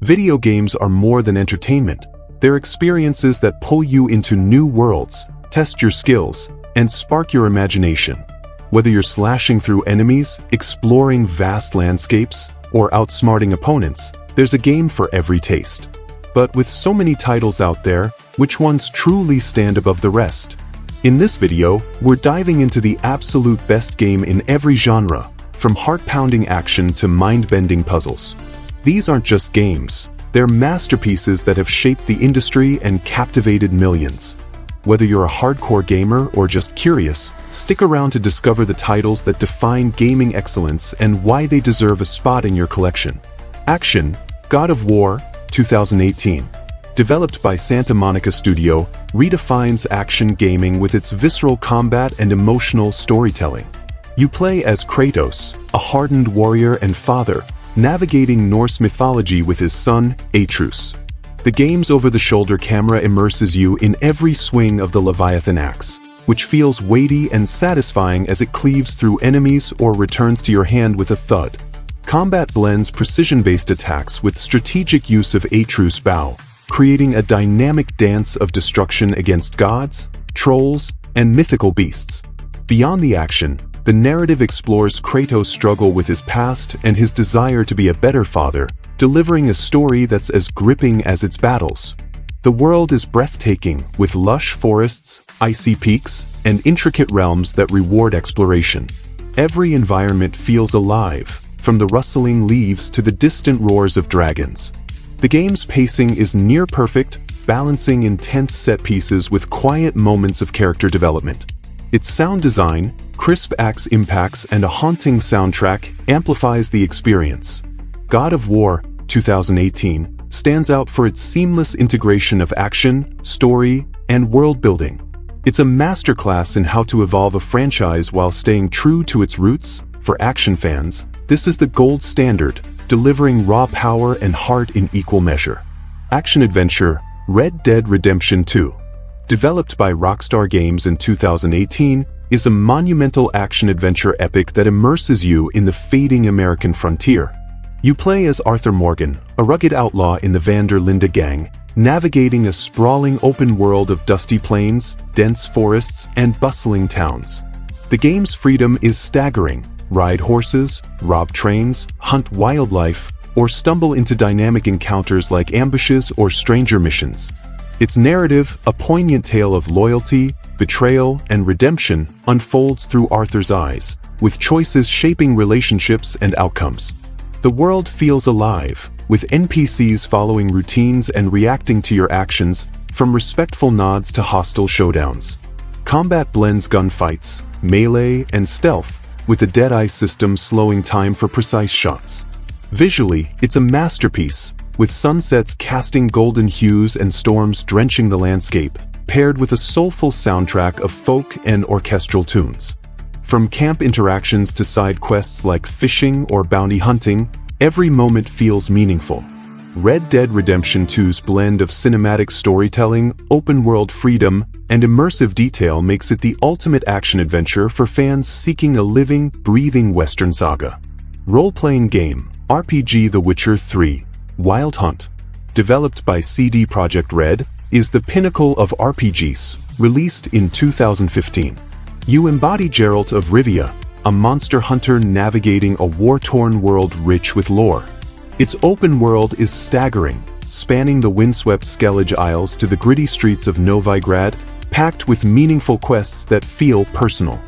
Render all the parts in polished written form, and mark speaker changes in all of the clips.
Speaker 1: Video games are more than entertainment. They're experiences that pull you into new worlds, test your skills, and spark your imagination. Whether you're slashing through enemies, exploring vast landscapes, or outsmarting opponents, there's a game for every taste. But with so many titles out there, which ones truly stand above the rest? In this video, we're diving into the absolute best game in every genre, from heart-pounding action to mind-bending puzzles. These aren't just games, they're masterpieces that have shaped the industry and captivated millions. Whether you're a hardcore gamer or just curious, stick around to discover the titles that define gaming excellence and why they deserve a spot in your collection. Action: God of War, 2018. Developed by Santa Monica Studio, redefines action gaming with its visceral combat and emotional storytelling. You play as Kratos, a hardened warrior and father, navigating Norse mythology with his son, Atreus. The game's over-the-shoulder camera immerses you in every swing of the Leviathan axe, which feels weighty and satisfying as it cleaves through enemies or returns to your hand with a thud. Combat blends precision-based attacks with strategic use of Atreus' bow, creating a dynamic dance of destruction against gods, trolls, and mythical beasts. Beyond the action, the narrative explores Kratos' struggle with his past and his desire to be a better father, delivering a story that's as gripping as its battles. The world is breathtaking, with lush forests, icy peaks, and intricate realms that reward exploration. Every environment feels alive, from the rustling leaves to the distant roars of dragons. The game's pacing is near perfect, balancing intense set pieces with quiet moments of character development. Its sound design, crisp axe impacts, and a haunting soundtrack amplifies the experience. God of War, 2018, stands out for its seamless integration of action, story, and world-building. It's a masterclass in how to evolve a franchise while staying true to its roots. For action fans, this is the gold standard, delivering raw power and heart in equal measure. Action-adventure, Red Dead Redemption 2. Developed by Rockstar Games in 2018, is a monumental action-adventure epic that immerses you in the fading American frontier. You play as Arthur Morgan, a rugged outlaw in the Van der Linde gang, navigating a sprawling open world of dusty plains, dense forests, and bustling towns. The game's freedom is staggering. Ride horses, rob trains, hunt wildlife, or stumble into dynamic encounters like ambushes or stranger missions. Its narrative, a poignant tale of loyalty, betrayal, and redemption, unfolds through Arthur's eyes, with choices shaping relationships and outcomes. The world feels alive, with NPCs following routines and reacting to your actions, from respectful nods to hostile showdowns. Combat blends gunfights, melee, and stealth, with the Deadeye system slowing time for precise shots. Visually, it's a masterpiece, with sunsets casting golden hues and storms drenching the landscape, paired with a soulful soundtrack of folk and orchestral tunes. From camp interactions to side quests like fishing or bounty hunting, every moment feels meaningful. Red Dead Redemption 2's blend of cinematic storytelling, open-world freedom, and immersive detail makes it the ultimate action-adventure for fans seeking a living, breathing Western saga. Role-playing game, RPG The Witcher 3, Wild Hunt. Developed by CD Projekt Red, is the pinnacle of RPGs, released in 2015. You embody Geralt of Rivia, a monster hunter navigating a war-torn world rich with lore. Its open world is staggering, spanning the windswept Skellige Isles to the gritty streets of Novigrad, packed with meaningful quests that feel personal.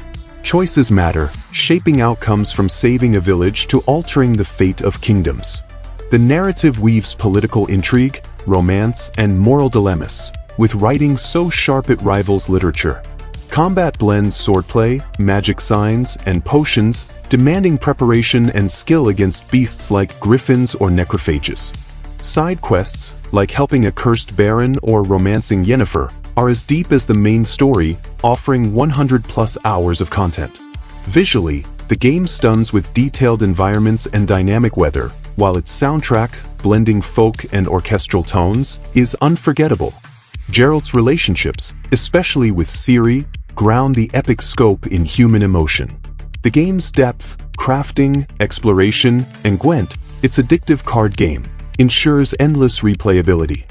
Speaker 1: Choices matter, shaping outcomes from saving a village to altering the fate of kingdoms. The narrative weaves political intrigue, romance, and moral dilemmas, with writing so sharp it rivals literature. Combat blends swordplay, magic signs, and potions, demanding preparation and skill against beasts like griffins or necrophages. Side quests, like helping a cursed baron or romancing Yennefer, are as deep as the main story, offering 100+ hours of content. Visually, the game stuns with detailed environments and dynamic weather, while its soundtrack, blending folk and orchestral tones, is unforgettable. Geralt's relationships, especially with Ciri, ground the epic scope in human emotion. The game's depth, crafting, exploration, and Gwent, its addictive card game, ensures endless replayability.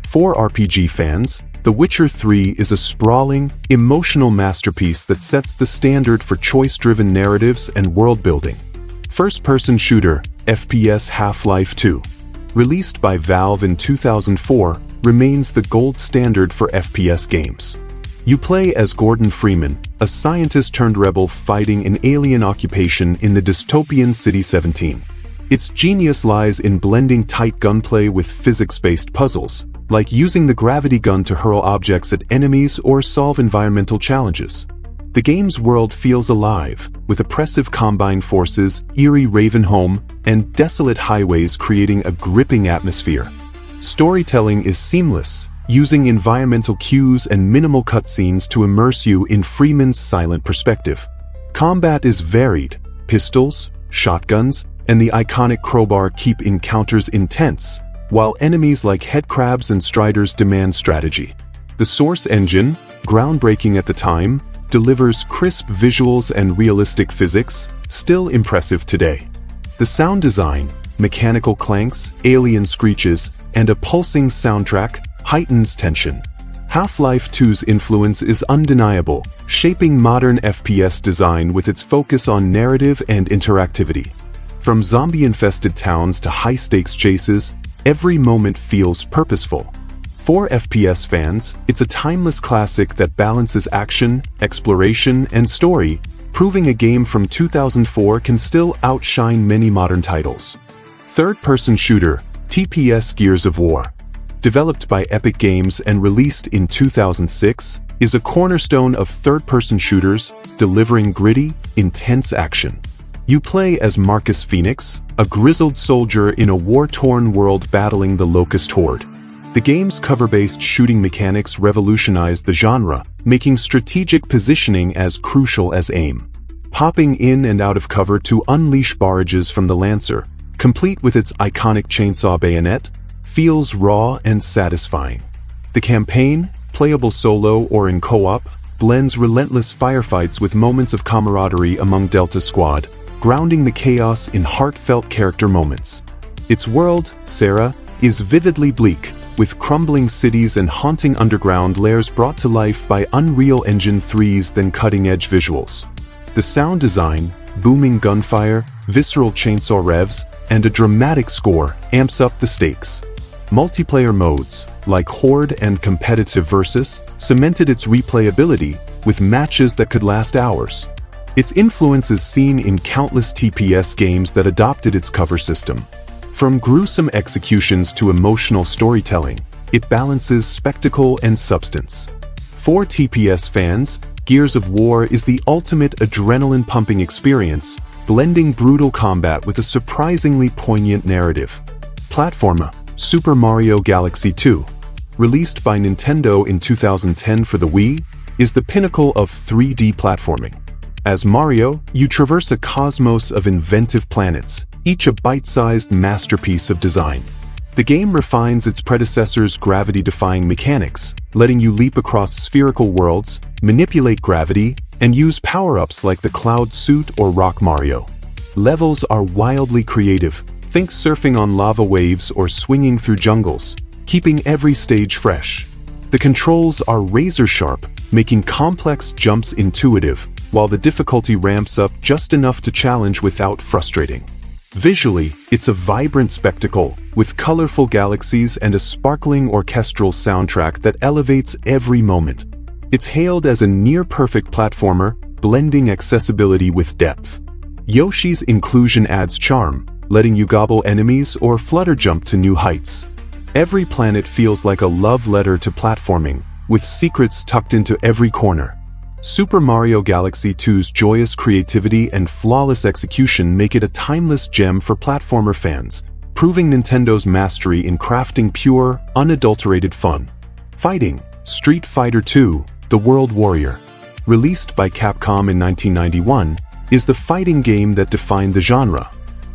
Speaker 1: For RPG fans, The Witcher 3 is a sprawling, emotional masterpiece that sets the standard for choice-driven narratives and world-building. First-person shooter, FPS Half-Life 2, released by Valve in 2004, remains the gold standard for FPS games. You play as Gordon Freeman, a scientist-turned-rebel fighting an alien occupation in the dystopian City 17. Its genius lies in blending tight gunplay with physics-based puzzles, like using the gravity gun to hurl objects at enemies or solve environmental challenges. The game's world feels alive, with oppressive Combine forces, eerie Ravenholm, and desolate highways creating a gripping atmosphere. Storytelling is seamless, using environmental cues and minimal cutscenes to immerse you in Freeman's silent perspective. Combat is varied. Pistols, shotguns, and the iconic crowbar keep encounters intense, while enemies like headcrabs and striders demand strategy. The Source engine, groundbreaking at the time, delivers crisp visuals and realistic physics, still impressive today. The sound design, mechanical clanks, alien screeches, and a pulsing soundtrack heightens tension. Half-Life 2's influence is undeniable, shaping modern FPS design with its focus on narrative and interactivity. From zombie-infested towns to high-stakes chases, every moment feels purposeful. For FPS fans, it's a timeless classic that balances action, exploration, and story, proving a game from 2004 can still outshine many modern titles. Third-person shooter, TPS Gears of War, developed by Epic Games and released in 2006, is a cornerstone of third-person shooters, delivering gritty, intense action. You play as Marcus Phoenix, a grizzled soldier in a war-torn world battling the Locust Horde. The game's cover-based shooting mechanics revolutionized the genre, making strategic positioning as crucial as aim. Popping in and out of cover to unleash barrages from the Lancer, complete with its iconic chainsaw bayonet, feels raw and satisfying. The campaign, playable solo or in co-op, blends relentless firefights with moments of camaraderie among Delta Squad, grounding the chaos in heartfelt character moments. Its world, Sarah, is vividly bleak, with crumbling cities and haunting underground layers brought to life by Unreal Engine 3's then cutting-edge visuals. The sound design, booming gunfire, visceral chainsaw revs, and a dramatic score amps up the stakes. Multiplayer modes, like Horde and Competitive Versus, cemented its replayability with matches that could last hours. Its influence is seen in countless TPS games that adopted its cover system. From gruesome executions to emotional storytelling, it balances spectacle and substance. For TPS fans, Gears of War is the ultimate adrenaline-pumping experience, blending brutal combat with a surprisingly poignant narrative. Platformer, Super Mario Galaxy 2, released by Nintendo in 2010 for the Wii, is the pinnacle of 3D platforming. As Mario, you traverse a cosmos of inventive planets, each a bite-sized masterpiece of design. The game refines its predecessor's gravity-defying mechanics, letting you leap across spherical worlds, manipulate gravity, and use power-ups like the Cloud Suit or Rock Mario. Levels are wildly creative. Think surfing on lava waves or swinging through jungles, keeping every stage fresh. The controls are razor-sharp, making complex jumps intuitive, while the difficulty ramps up just enough to challenge without frustrating. Visually, it's a vibrant spectacle, with colorful galaxies and a sparkling orchestral soundtrack that elevates every moment. It's hailed as a near-perfect platformer, blending accessibility with depth. Yoshi's inclusion adds charm, letting you gobble enemies or flutter jump to new heights. Every planet feels like a love letter to platforming, with secrets tucked into every corner. Super Mario Galaxy 2's joyous creativity and flawless execution make it a timeless gem for platformer fans, proving Nintendo's mastery in crafting pure, unadulterated fun. Fighting, Street Fighter II, The World Warrior, released by Capcom in 1991, is the fighting game that defined the genre.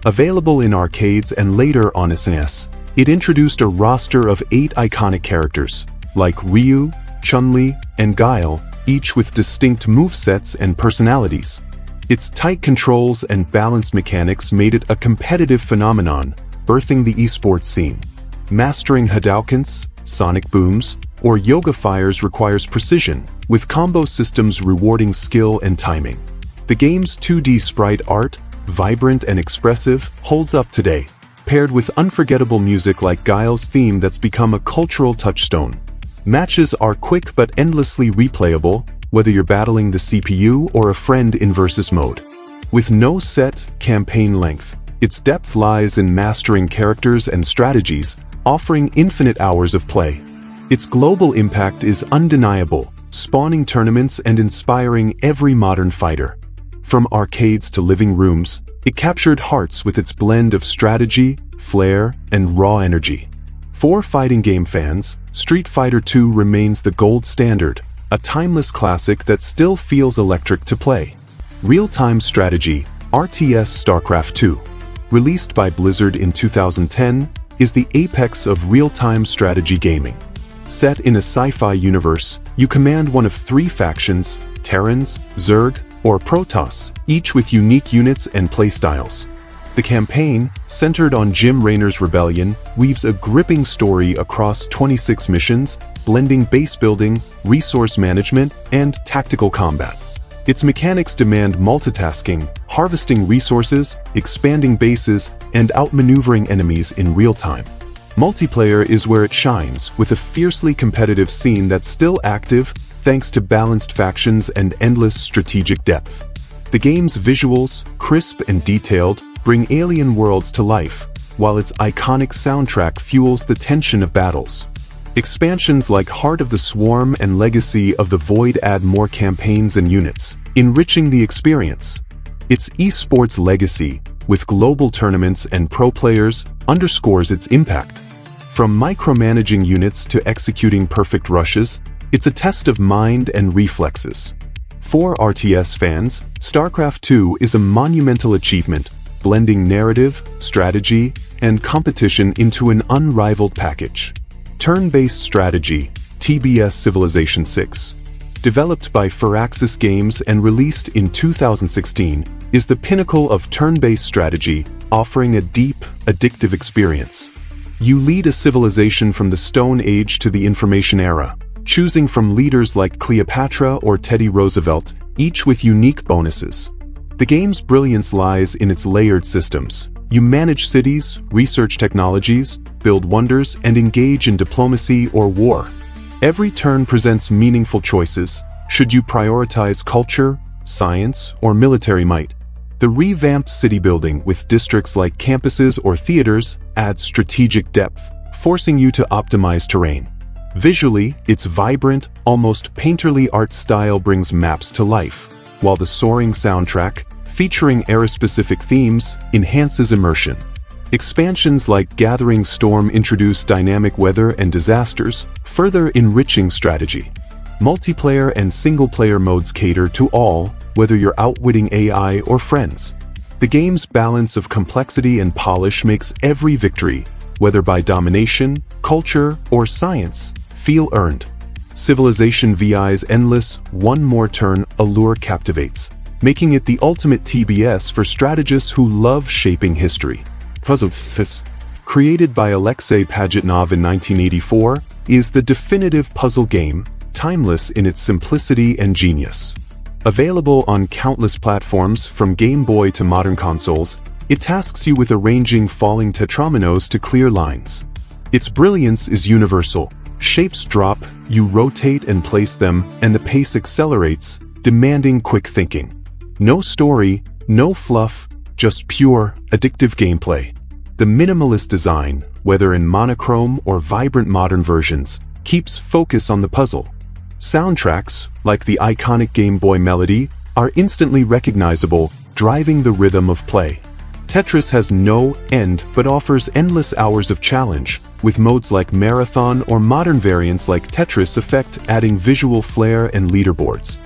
Speaker 1: Available in arcades and later on SNES, it introduced a roster of 8 iconic characters, like Ryu, Chun-Li, and Guile, each with distinct movesets and personalities. Its tight controls and balanced mechanics made it a competitive phenomenon, birthing the esports scene. Mastering Hadoukens, sonic booms, or yoga fires requires precision, with combo systems rewarding skill and timing. The game's 2D sprite art, vibrant and expressive, holds up today, paired with unforgettable music like Guile's theme that's become a cultural touchstone. Matches are quick but endlessly replayable, whether you're battling the CPU or a friend in versus mode. With no set campaign length, its depth lies in mastering characters and strategies, offering infinite hours of play. Its global impact is undeniable, spawning tournaments and inspiring every modern fighter. From arcades to living rooms, it captured hearts with its blend of strategy, flair, and raw energy. For fighting game fans, Street Fighter II remains the gold standard, a timeless classic that still feels electric to play. Real-time strategy, RTS StarCraft II, released by Blizzard in 2010, is the apex of real-time strategy gaming. Set in a sci-fi universe, you command one of three factions, Terrans, Zerg, or Protoss, each with unique units and playstyles. The campaign, centered on Jim Raynor's rebellion, weaves a gripping story across 26 missions, blending base building, resource management, and tactical combat. Its mechanics demand multitasking, harvesting resources, expanding bases, and outmaneuvering enemies in real time. Multiplayer is where it shines, with a fiercely competitive scene that's still active thanks to balanced factions and endless strategic depth. The game's visuals, crisp and detailed, bring alien worlds to life, while its iconic soundtrack fuels the tension of battles. Expansions like Heart of the Swarm and Legacy of the Void add more campaigns and units, enriching the experience. Its esports legacy, with global tournaments and pro players, underscores its impact. From micromanaging units to executing perfect rushes, it's a test of mind and reflexes. For RTS fans, StarCraft II is a monumental achievement, blending narrative, strategy, and competition into an unrivaled package. Turn-based strategy, TBS Civilization VI, developed by Firaxis Games and released in 2016, is the pinnacle of turn-based strategy, offering a deep, addictive experience. You lead a civilization from the Stone Age to the Information Era, choosing from leaders like Cleopatra or Teddy Roosevelt, each with unique bonuses. The game's brilliance lies in its layered systems. You manage cities, research technologies, build wonders, and engage in diplomacy or war. Every turn presents meaningful choices. Should you prioritize culture, science, or military might? The revamped city building with districts like campuses or theaters adds strategic depth, forcing you to optimize terrain. Visually, its vibrant, almost painterly art style brings maps to life, while the soaring soundtrack, featuring era-specific themes, enhances immersion. Expansions like Gathering Storm introduce dynamic weather and disasters, further enriching strategy. Multiplayer and single-player modes cater to all, whether you're outwitting AI or friends. The game's balance of complexity and polish makes every victory, whether by domination, culture, or science, feel earned. Civilization VI's endless, one more turn allure captivates, making it the ultimate TBS for strategists who love shaping history. Puzzle, created by Alexei Pajitnov in 1984, is the definitive puzzle game, timeless in its simplicity and genius. Available on countless platforms from Game Boy to modern consoles, it tasks you with arranging falling tetrominoes to clear lines. Its brilliance is universal. Shapes drop, you rotate and place them, and the pace accelerates, demanding quick thinking. No story, no fluff, just pure, addictive gameplay. The minimalist design, whether in monochrome or vibrant modern versions, keeps focus on the puzzle. Soundtracks, like the iconic Game Boy melody, are instantly recognizable, driving the rhythm of play. Tetris has no end but offers endless hours of challenge, with modes like Marathon or modern variants like Tetris Effect adding visual flair and leaderboards.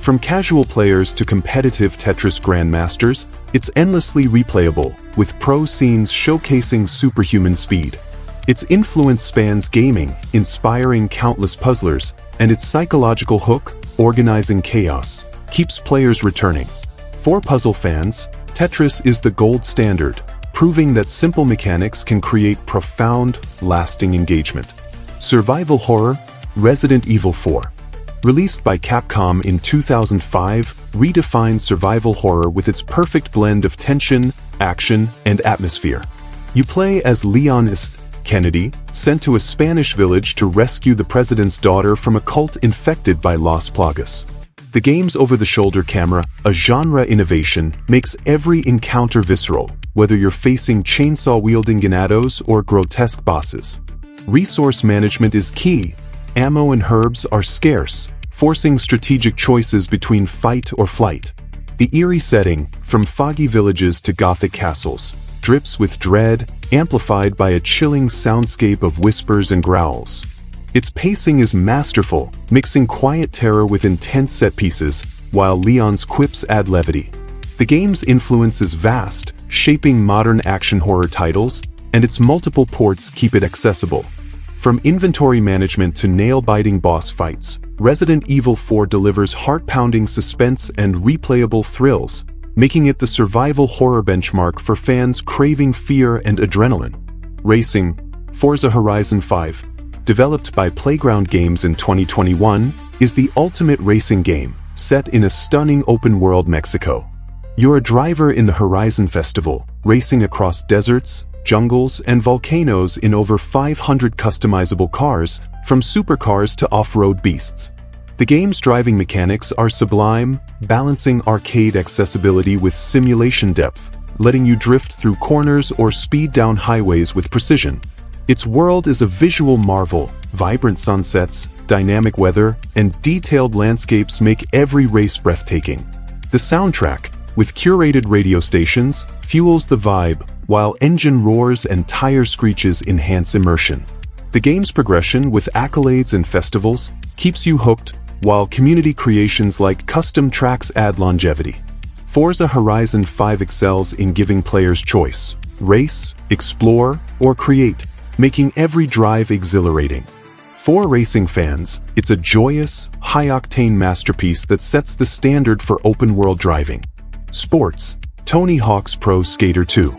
Speaker 1: From casual players to competitive Tetris grandmasters, it's endlessly replayable, with pro scenes showcasing superhuman speed. Its influence spans gaming, inspiring countless puzzlers, and its psychological hook, organizing chaos, keeps players returning. For puzzle fans, Tetris is the gold standard, proving that simple mechanics can create profound, lasting engagement. Survival horror, Resident Evil 4. Released by Capcom in 2005, redefined survival horror with its perfect blend of tension, action, and atmosphere. You play as Leon Kennedy, sent to a Spanish village to rescue the president's daughter from a cult infected by Las Plagas. The game's over-the-shoulder camera, a genre innovation, makes every encounter visceral, whether you're facing chainsaw-wielding ganados or grotesque bosses. Resource management is key. Ammo and herbs are scarce, forcing strategic choices between fight or flight. The eerie setting, from foggy villages to gothic castles, drips with dread, amplified by a chilling soundscape of whispers and growls. Its pacing is masterful, mixing quiet terror with intense set pieces, while Leon's quips add levity. The game's influence is vast, shaping modern action horror titles, and its multiple ports keep it accessible. From inventory management to nail-biting boss fights, Resident Evil 4 delivers heart-pounding suspense and replayable thrills, making it the survival horror benchmark for fans craving fear and adrenaline. Racing, Forza Horizon 5. Developed by Playground Games in 2021, is the ultimate racing game, set in a stunning open-world Mexico. You're a driver in the Horizon Festival, racing across deserts, jungles, and volcanoes in over 500 customizable cars, from supercars to off-road beasts. The game's driving mechanics are sublime, balancing arcade accessibility with simulation depth, letting you drift through corners or speed down highways with precision. Its world is a visual marvel. Vibrant sunsets, dynamic weather, and detailed landscapes make every race breathtaking. The soundtrack, with curated radio stations, fuels the vibe, while engine roars and tire screeches enhance immersion. The game's progression, with accolades and festivals, keeps you hooked, while community creations like custom tracks add longevity. Forza Horizon 5 excels in giving players choice: race, explore, or create, making every drive exhilarating. For racing fans, it's a joyous, high-octane masterpiece that sets the standard for open-world driving. Sports, Tony Hawk's Pro Skater 2.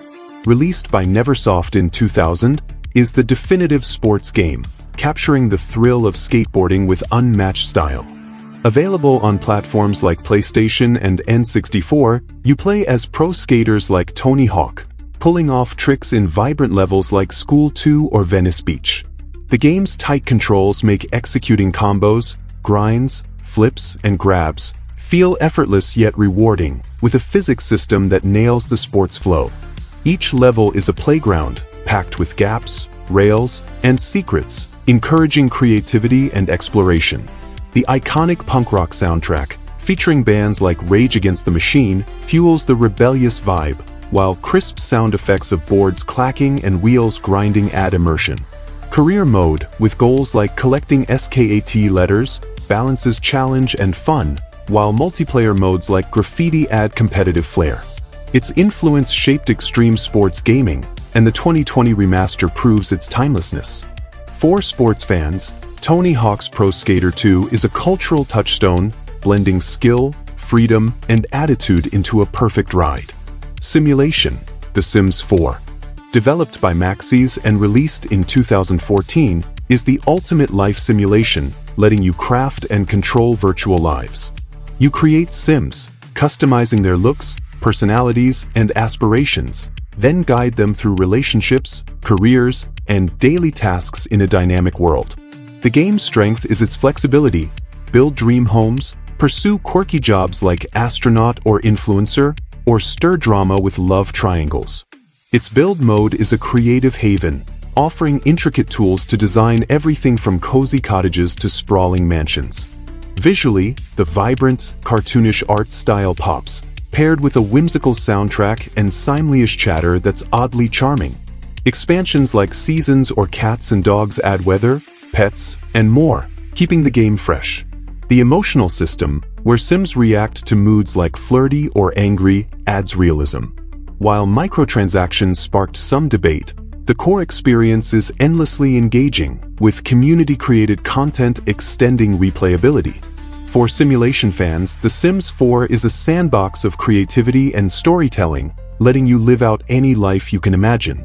Speaker 1: Released by Neversoft in 2000, is the definitive sports game, capturing the thrill of skateboarding with unmatched style. Available on platforms like PlayStation and N64, you play as pro skaters like Tony Hawk, pulling off tricks in vibrant levels like School 2 or Venice Beach. The game's tight controls make executing combos, grinds, flips, and grabs feel effortless yet rewarding, with a physics system that nails the sport's flow. Each level is a playground, packed with gaps, rails, and secrets, encouraging creativity and exploration. The iconic punk rock soundtrack, featuring bands like Rage Against the Machine, fuels the rebellious vibe, while crisp sound effects of boards clacking and wheels grinding add immersion. Career mode, with goals like collecting SKAT letters, balances challenge and fun, while multiplayer modes like graffiti add competitive flair. Its influence shaped extreme sports gaming, and the 2020 remaster proves its timelessness. For sports fans, Tony Hawk's Pro Skater 2 is a cultural touchstone, blending skill, freedom, and attitude into a perfect ride. Simulation, The Sims 4. Developed by Maxis and released in 2014, is the ultimate life simulation, letting you craft and control virtual lives. You create Sims, customizing their looks, personalities, and aspirations, then guide them through relationships, careers, and daily tasks in a dynamic world. The game's strength is its flexibility. Build dream homes, pursue quirky jobs like astronaut or influencer, or stir drama with love triangles. Its build mode is a creative haven, offering intricate tools to design everything from cozy cottages to sprawling mansions. Visually, the vibrant, cartoonish art style pops, paired with a whimsical soundtrack and simlish chatter that's oddly charming. Expansions like Seasons or Cats and Dogs add weather, pets, and more, keeping the game fresh. The emotional system, where Sims react to moods like flirty or angry, adds realism. While microtransactions sparked some debate, the core experience is endlessly engaging, with community-created content extending replayability. For simulation fans, The Sims 4 is a sandbox of creativity and storytelling, letting you live out any life you can imagine.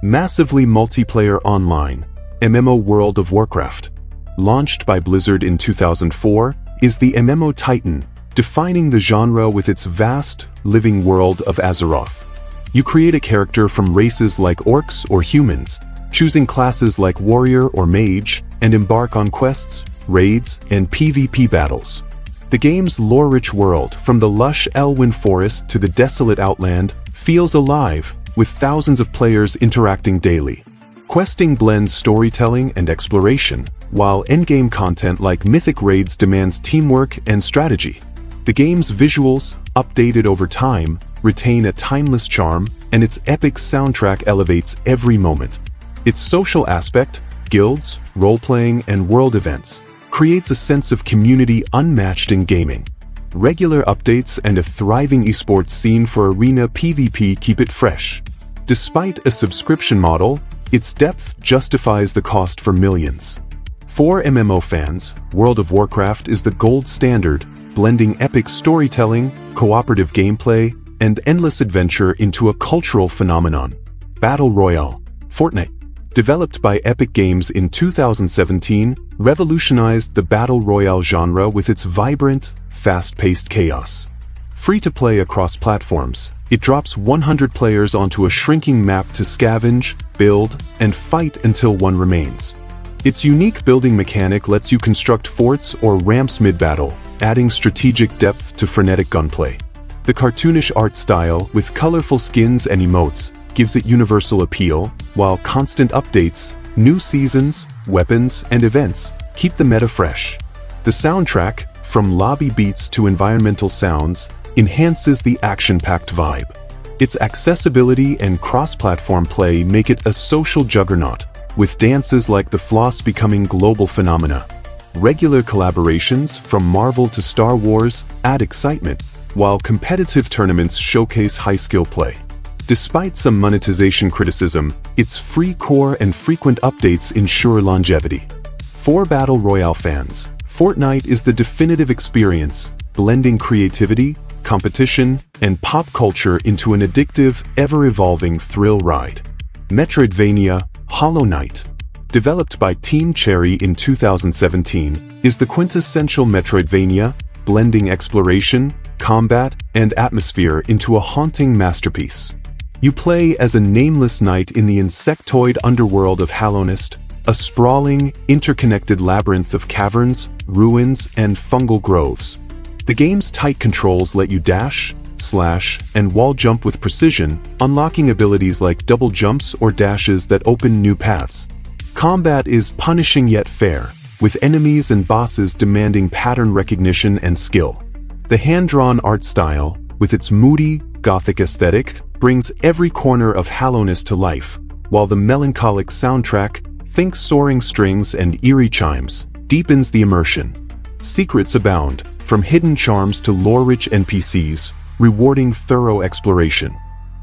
Speaker 1: Massively multiplayer online, MMO World of Warcraft. Launched by Blizzard in 2004, is the MMO titan, defining the genre with its vast, living world of Azeroth. You create a character from races like orcs or humans, choosing classes like warrior or mage, and embark on quests, raids, and PvP battles. The game's lore-rich world, from the lush Elwyn Forest to the desolate Outland, feels alive, with thousands of players interacting daily. Questing blends storytelling and exploration, while endgame content like mythic raids demands teamwork and strategy. The game's visuals, updated over time, retain a timeless charm, and its epic soundtrack elevates every moment. Its social aspect, guilds, role-playing, and world events, creates a sense of community unmatched in gaming. Regular updates and a thriving esports scene for arena PvP keep it fresh. Despite a subscription model, its depth justifies the cost for millions. For MMO fans, World of Warcraft is the gold standard, blending epic storytelling, cooperative gameplay, and endless adventure into a cultural phenomenon. Battle Royale, Fortnite. Developed by Epic Games in 2017, revolutionized the Battle Royale genre with its vibrant, fast-paced chaos. Free to play across platforms, it drops 100 players onto a shrinking map to scavenge, build, and fight until one remains. Its unique building mechanic lets you construct forts or ramps mid-battle, adding strategic depth to frenetic gunplay. The cartoonish art style, with colorful skins and emotes, gives it universal appeal, while constant updates, new seasons, weapons, and events keep the meta fresh. The soundtrack, from lobby beats to environmental sounds, enhances the action-packed vibe. Its accessibility and cross-platform play make it a social juggernaut, with dances like the floss becoming global phenomena. Regular collaborations, from Marvel to Star Wars, add excitement, while competitive tournaments showcase high-skill play. Despite some monetization criticism, its free core and frequent updates ensure longevity. For Battle Royale fans, Fortnite is the definitive experience, blending creativity, competition, and pop culture into an addictive, ever-evolving thrill ride. Metroidvania, Hollow Knight. Developed by Team Cherry in 2017, is the quintessential Metroidvania, blending exploration, combat, and atmosphere into a haunting masterpiece. You play as a nameless knight in the insectoid underworld of Hallownest, a sprawling, interconnected labyrinth of caverns, ruins, and fungal groves. The game's tight controls let you dash, slash, and wall jump with precision, unlocking abilities like double jumps or dashes that open new paths. Combat is punishing yet fair, with enemies and bosses demanding pattern recognition and skill. The hand-drawn art style, with its moody, gothic aesthetic, brings every corner of Hallownest to life, while the melancholic soundtrack, think soaring strings and eerie chimes, deepens the immersion. Secrets abound, from hidden charms to lore-rich NPCs, rewarding thorough exploration.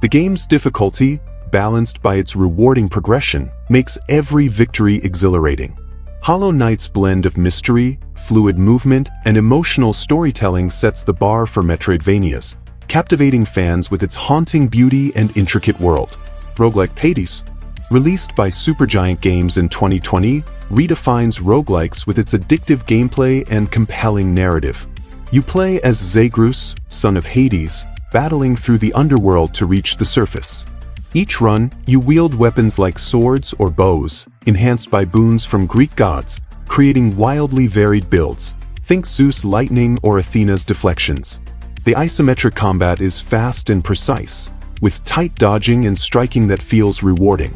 Speaker 1: The game's difficulty, balanced by its rewarding progression, makes every victory exhilarating. Hollow Knight's blend of mystery, fluid movement, and emotional storytelling sets the bar for Metroidvanias, captivating fans with its haunting beauty and intricate world. Roguelike Hades. Released by Supergiant Games in 2020, redefines roguelikes with its addictive gameplay and compelling narrative. You play as Zagreus, son of Hades, battling through the underworld to reach the surface. Each run, you wield weapons like swords or bows, enhanced by boons from Greek gods, creating wildly varied builds. Think Zeus' lightning or Athena's deflections. The isometric combat is fast and precise, with tight dodging and striking that feels rewarding.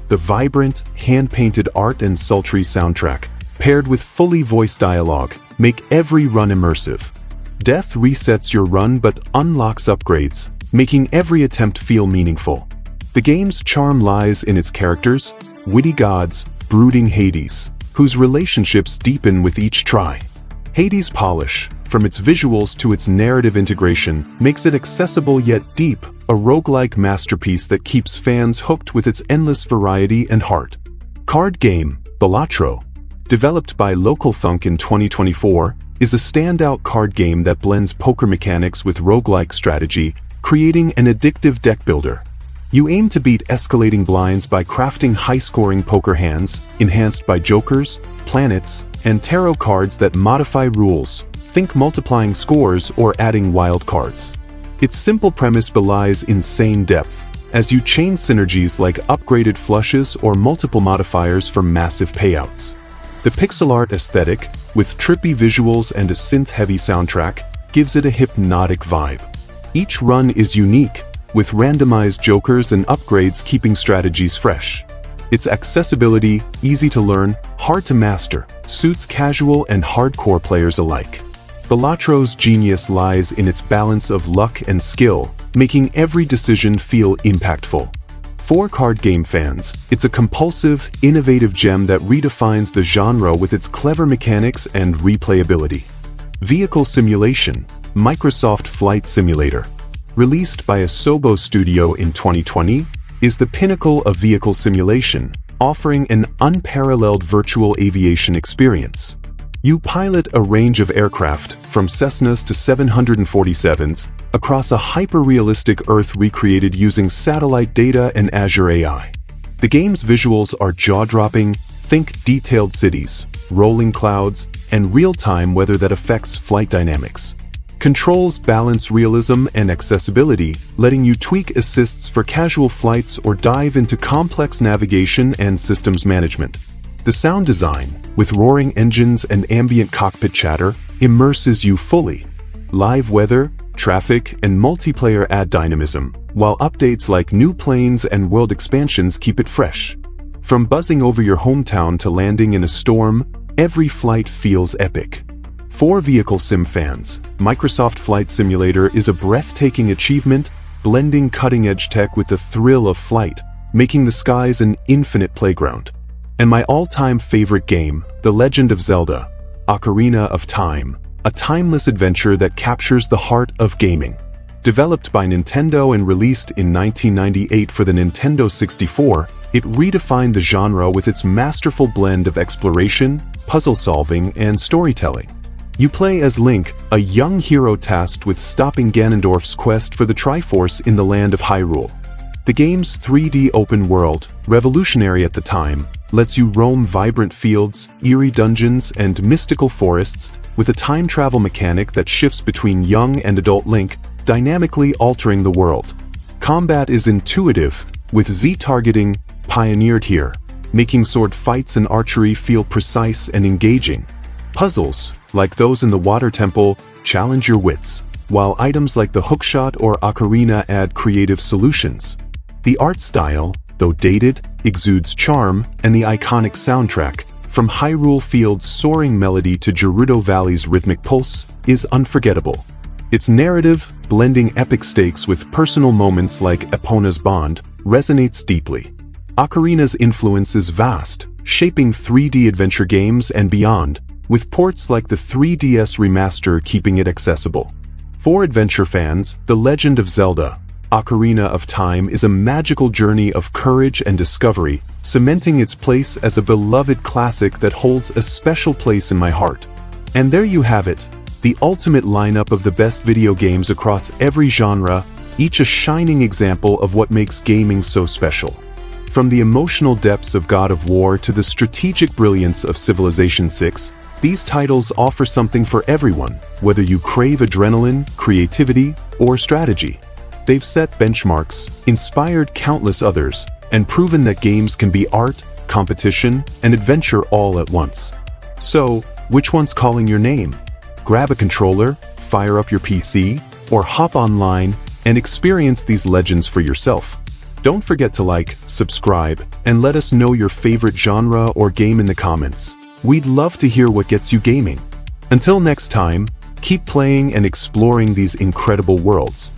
Speaker 1: The vibrant, hand-painted art and sultry soundtrack, paired with fully voiced dialogue, make every run immersive. Death resets your run but unlocks upgrades, making every attempt feel meaningful. The game's charm lies in its characters, witty gods, brooding Hades, whose relationships deepen with each try. Hades' polish, from its visuals to its narrative integration, makes it accessible yet deep, a roguelike masterpiece that keeps fans hooked with its endless variety and heart. Card game, Balatro. Developed by Local Thunk in 2024, is a standout card game that blends poker mechanics with roguelike strategy, creating an addictive deck builder. You aim to beat escalating blinds by crafting high-scoring poker hands, enhanced by jokers, planets, and tarot cards that modify rules. Think multiplying scores or adding wild cards. Its simple premise belies insane depth, as you chain synergies like upgraded flushes or multiple modifiers for massive payouts. The pixel art aesthetic, with trippy visuals and a synth-heavy soundtrack, gives it a hypnotic vibe. Each run is unique, with randomized jokers and upgrades keeping strategies fresh. Its accessibility, easy to learn, hard to master, suits casual and hardcore players alike. Balattro's genius lies in its balance of luck and skill, making every decision feel impactful. For card game fans, it's a compulsive, innovative gem that redefines the genre with its clever mechanics and replayability. Vehicle Simulation, Microsoft Flight Simulator. Released by Asobo Studio in 2020, is the pinnacle of vehicle simulation, offering an unparalleled virtual aviation experience. You pilot a range of aircraft, from Cessnas to 747s, across a hyper-realistic Earth recreated using satellite data and Azure AI. The game's visuals are jaw-dropping. Think detailed cities, rolling clouds, and real-time weather that affects flight dynamics. Controls balance realism and accessibility, letting you tweak assists for casual flights or dive into complex navigation and systems management. The sound design, with roaring engines and ambient cockpit chatter, immerses you fully. Live weather, traffic, and multiplayer add dynamism, while updates like new planes and world expansions keep it fresh. From buzzing over your hometown to landing in a storm, every flight feels epic. For vehicle sim fans, Microsoft Flight Simulator is a breathtaking achievement, blending cutting-edge tech with the thrill of flight, making the skies an infinite playground. And my all-time favorite game, The Legend of Zelda: Ocarina of Time, a timeless adventure that captures the heart of gaming. Developed by Nintendo and released in 1998 for the Nintendo 64, it redefined the genre with its masterful blend of exploration, puzzle-solving, and storytelling. You play as Link, a young hero tasked with stopping Ganondorf's quest for the Triforce in the land of Hyrule. The game's 3D open world, revolutionary at the time, lets you roam vibrant fields, eerie dungeons, and mystical forests, with a time travel mechanic that shifts between young and adult Link, dynamically altering the world. Combat is intuitive, with Z-targeting pioneered here, making sword fights and archery feel precise and engaging. Puzzles, like those in the Water Temple, challenge your wits, while items like the hookshot or ocarina add creative solutions. The art style, though dated, exudes charm, and the iconic soundtrack, from Hyrule Field's soaring melody to Gerudo Valley's rhythmic pulse, is unforgettable. Its narrative, blending epic stakes with personal moments like Epona's Bond, resonates deeply. Ocarina's influence is vast, shaping 3D adventure games and beyond, with ports like the 3DS remaster keeping it accessible. For adventure fans, The Legend of Zelda: Ocarina of Time is a magical journey of courage and discovery, cementing its place as a beloved classic that holds a special place in my heart. And there you have it, the ultimate lineup of the best video games across every genre, each a shining example of what makes gaming so special. From the emotional depths of God of War to the strategic brilliance of Civilization VI, these titles offer something for everyone, whether you crave adrenaline, creativity, or strategy. They've set benchmarks, inspired countless others, and proven that games can be art, competition, and adventure all at once. So, which one's calling your name? Grab a controller, fire up your PC, or hop online and experience these legends for yourself. Don't forget to like, subscribe, and let us know your favorite genre or game in the comments. We'd love to hear what gets you gaming. Until next time, keep playing and exploring these incredible worlds.